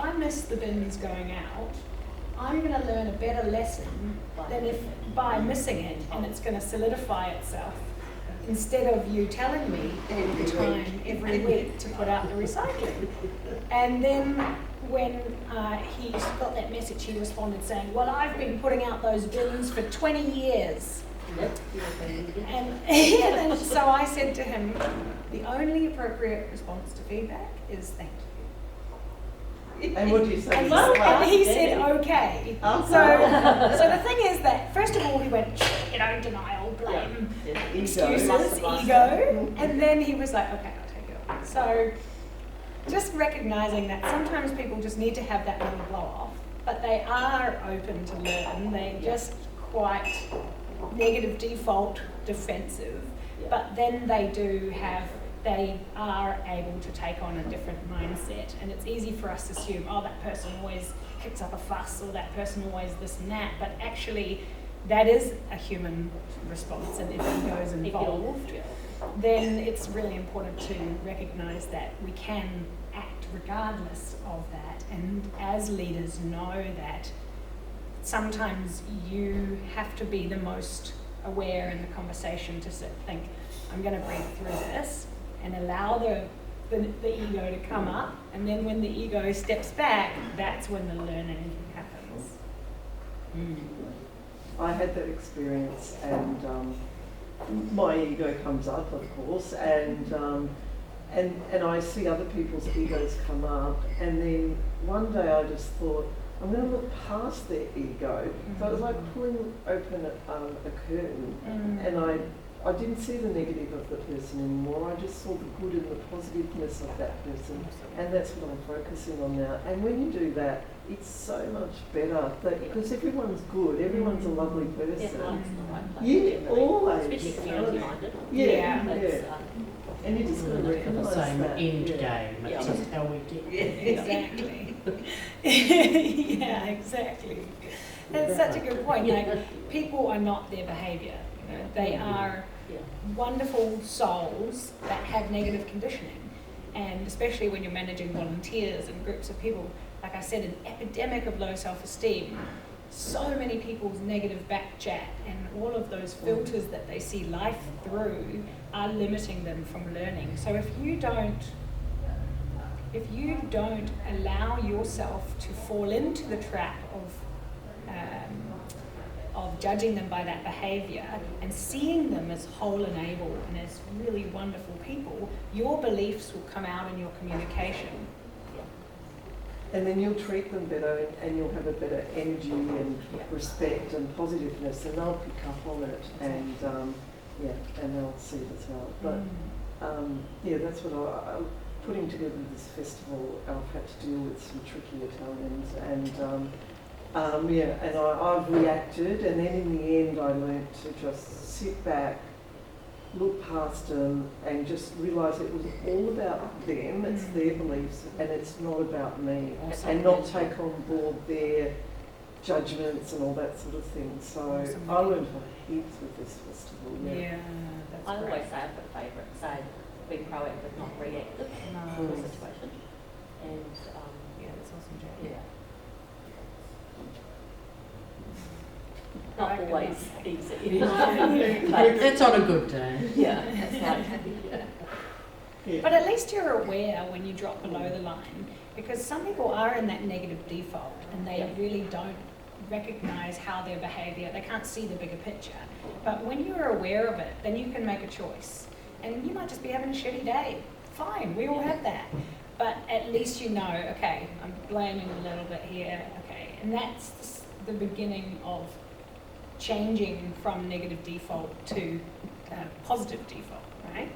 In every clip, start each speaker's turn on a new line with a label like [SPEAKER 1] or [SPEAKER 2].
[SPEAKER 1] I miss the bins going out, I'm going to learn a better lesson than if by missing it, and it's going to solidify itself instead of you telling me every week to put out the recycling. And then when he got that message, he responded saying, well, I've been putting out those bins for 20 years. And so I said to him, the only appropriate response to feedback is thank you.
[SPEAKER 2] And what do you say?
[SPEAKER 1] And he said, okay. So the thing is that, first of all, he went, denial, blame, excuses, ego. And then he was like, okay, I'll take it on. So just recognizing that sometimes people just need to have that little blow off, but they are open to learn. They're just quite negative default defensive, but then they are able to take on a different mindset, and it's easy for us to assume, oh, that person always kicks up a fuss, or that person always this and that, but actually that is a human response, and if ego is involved, then it's really important to recognize that we can act regardless of that, and as leaders know that sometimes you have to be the most aware in the conversation to think, I'm going to breathe through this and allow the ego to come up, and then when the ego steps back, that's when the learning happens.
[SPEAKER 2] I had that experience, and my ego comes up, of course, and I see other people's egos come up, and then one day I just thought, I'm going to look past their ego. So it was like pulling open a curtain, and I didn't see the negative of the person anymore. I just saw the good and the positiveness of that person, and that's what I'm focusing on now. And when you do that, it's so much better, because everyone's good, everyone's a lovely person. Always.
[SPEAKER 3] Especially community-minded.
[SPEAKER 2] And you just got to recognise
[SPEAKER 4] the same
[SPEAKER 2] that.
[SPEAKER 4] end game. It's just how we get
[SPEAKER 1] Exactly. Yeah, exactly. That's such a good point. Like, people are not their behaviour. They are wonderful souls that have negative conditioning, and especially when you're managing volunteers and groups of people, like I said, an epidemic of low self-esteem. So many people's negative back chat and all of those filters that they see life through are limiting them from learning. So if you don't allow yourself to fall into the trap of judging them by that behaviour and seeing them as whole and able and as really wonderful people, your beliefs will come out in your communication.
[SPEAKER 2] And then you'll treat them better, and you'll have a better energy and respect and positiveness, and they'll pick up on it, and and they'll see it as well. But that's what I'm putting together this festival. I've had to deal with some tricky Italians, and and I've reacted, and then in the end I learnt to just sit back, look past them, and just realise it was all about them, it's their beliefs, and it's not about me, and not take on board their judgments and all that sort of thing. So I learned heaps with this festival.
[SPEAKER 1] That's
[SPEAKER 3] I
[SPEAKER 1] great.
[SPEAKER 3] always say I've got a favourite, say be proactive, not reactive to the situation. And
[SPEAKER 1] that's awesome, Jackie.
[SPEAKER 3] Not always easy.
[SPEAKER 4] That's on a good day.
[SPEAKER 3] That's like,
[SPEAKER 1] But at least you're aware when you drop below the line, because some people are in that negative default and they really don't recognise how their behaviour, they can't see the bigger picture. But when you're aware of it, then you can make a choice. And you might just be having a shitty day. Fine, we all have that. But at least you know, okay, I'm blaming a little bit here, okay. And that's the beginning of changing from negative default to positive default, right?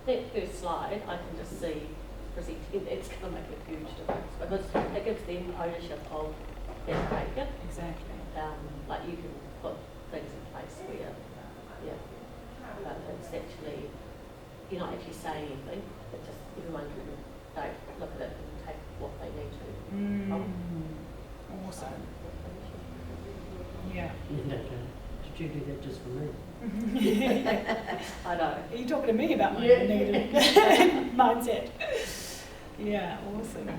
[SPEAKER 3] that first slide, I can just see presenting, it's going to make a huge difference because it gives them ownership of their behaviour.
[SPEAKER 1] Exactly.
[SPEAKER 3] Like you can put things in place where, but it's actually, you're not actually saying anything, it's just everyone can look at it and take what they need to.
[SPEAKER 1] Awesome. Yeah.
[SPEAKER 4] Did you do that just for me?
[SPEAKER 3] I know.
[SPEAKER 1] Are you talking to me about my negative mindset? Yeah, awesome.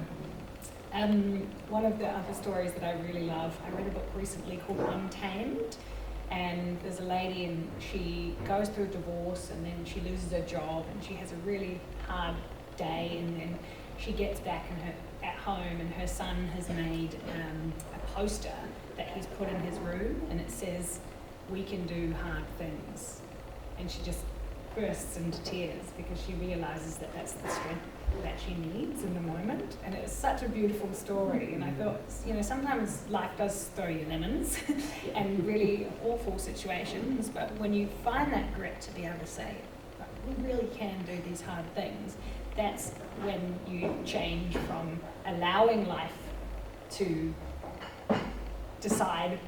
[SPEAKER 1] One of the other stories that I really love, I read a book recently called Untamed, and there's a lady and she goes through a divorce and then she loses her job and she has a really hard day, and then she gets back at home and her son has made a poster that he's put in his room, and it says, "We can do hard things." And she just bursts into tears because she realizes that that's the strength that she needs in the moment. And it was such a beautiful story, and I thought, sometimes life does throw you lemons and really awful situations, but when you find that grit to be able to say, we really can do these hard things, that's when you change from allowing life to decide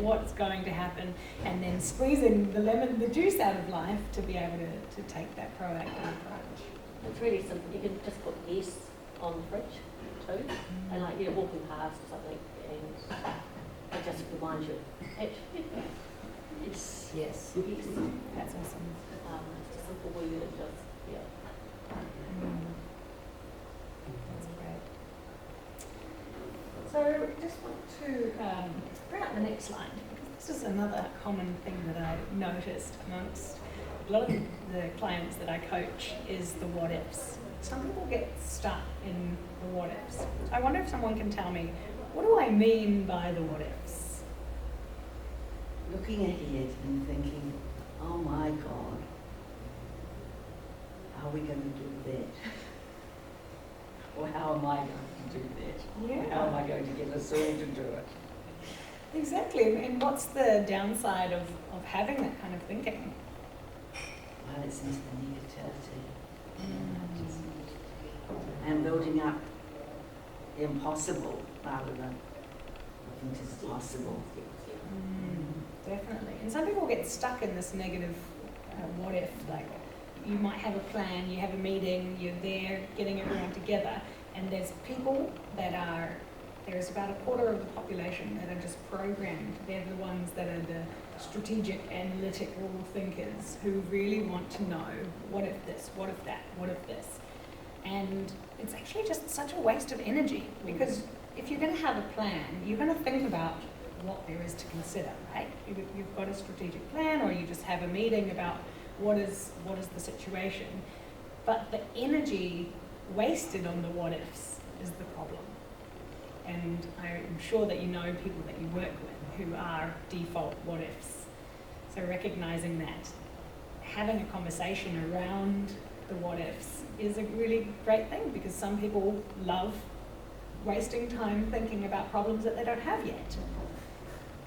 [SPEAKER 1] what's going to happen, and then squeezing the juice out of life to be able to take that proactive approach.
[SPEAKER 3] It's really simple. You can just put yes on the fridge too, and like you're walking past or something, and it just reminds you, actually,
[SPEAKER 4] Yes.
[SPEAKER 3] yes,
[SPEAKER 1] That's awesome.
[SPEAKER 3] it's a simple word that just,
[SPEAKER 1] That's great. So just want to bring up the next line, because this is another common thing that I noticed amongst a lot of the clients that I coach is the what ifs. Some people get stuck in the what ifs. I wonder if someone can tell me, what do I mean by the what ifs?
[SPEAKER 5] Looking ahead and thinking, oh my God, how are we going to do that? Or how am I going to do that? How am I going to get us all to do it?
[SPEAKER 1] Exactly, and what's the downside of having that kind of thinking?
[SPEAKER 5] Well, it's into the negativity. And building up the impossible rather than looking to the possible.
[SPEAKER 1] Definitely. And some people get stuck in this negative what if, like you might have a plan, you have a meeting, you're there getting everyone together, and there's people that are, there's about a quarter of the population that are just programmed. They're the ones that are the strategic, analytical thinkers who really want to know, what if this, what if that, what if this? And it's actually just such a waste of energy, because if you're going to have a plan, you're going to think about what there is to consider, right? You've got a strategic plan, or you just have a meeting about what is the situation. But the energy wasted on the what ifs is the problem. And I'm sure that you know people that you work with who are default what ifs. So recognizing that, having a conversation around the what ifs is a really great thing, because some people love wasting time thinking about problems that they don't have yet.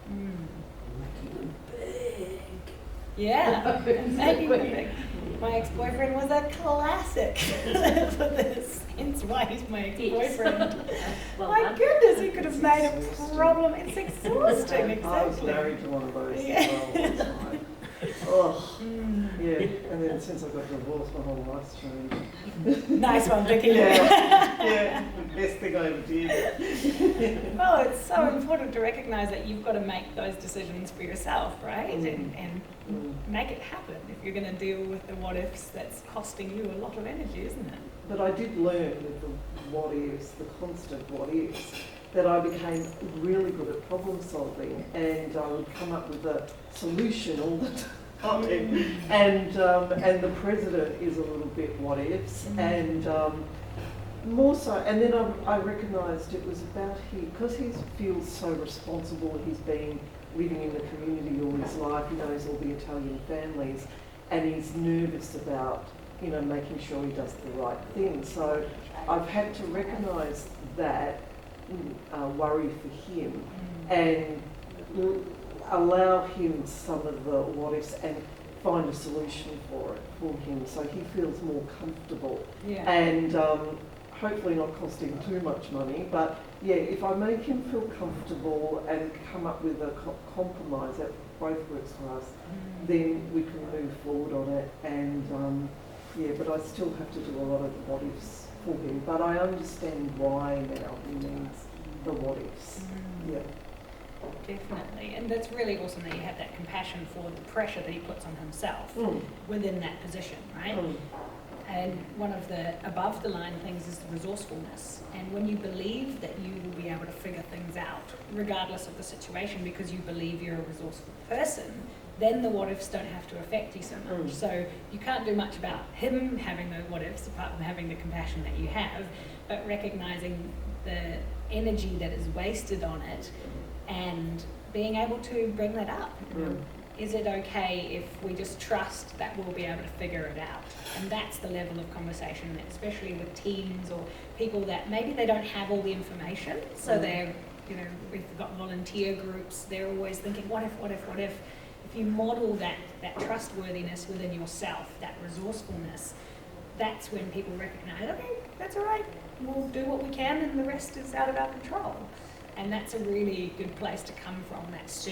[SPEAKER 4] Making them big.
[SPEAKER 1] Yeah, making them big. My ex-boyfriend was a classic for this, hence why he's my ex-boyfriend. My goodness, he could have made a problem. It's exhausting, exactly.
[SPEAKER 2] I was married to one of those as well all the time. Oh, yeah, and then since I got divorced, my whole life's changed.
[SPEAKER 1] Nice one, Vicky.
[SPEAKER 2] Yeah, the best thing I ever did.
[SPEAKER 1] Well, it's so important to recognise that you've got to make those decisions for yourself, right? And make it happen. If you're going to deal with the what ifs, that's costing you a lot of energy, isn't it?
[SPEAKER 2] But I did learn with the what ifs, the constant what ifs, that I became really good at problem solving, and I would come up with a solution all the time. And the president is a little bit what ifs, and more so. And then I recognised it was about him, because he feels so responsible. He's been living in the community all his life. He knows all the Italian families, and he's nervous about making sure he does the right thing. So I've had to recognise that worry for him and allow him some of the what ifs and find a solution for him, so he feels more comfortable. And hopefully not costing too much money, but yeah, if I make him feel comfortable and come up with a compromise that both works for us, then we can move forward on it. And but I still have to do a lot of the what ifs for him, but I understand why now he needs the what ifs. Yeah.
[SPEAKER 1] Definitely, and that's really awesome that you have that compassion for the pressure that he puts on himself within that position, right? And one of the above the line things is the resourcefulness. And when you believe that you will be able to figure things out, regardless of the situation, because you believe you're a resourceful person, then the what ifs don't have to affect you so much. So you can't do much about him having the what ifs apart from having the compassion that you have, but recognizing the energy that is wasted on it and being able to bring that up. You know, is it okay if we just trust that we'll be able to figure it out? And that's the level of conversation, that especially with teams or people that maybe they don't have all the information, so they're, you know, we've got volunteer groups, they're always thinking, what if, what if, what if? If you model that trustworthiness within yourself, that resourcefulness, that's when people recognize, okay, that's all right, we'll do what we can and the rest is out of our control. And that's a really good place to come from, that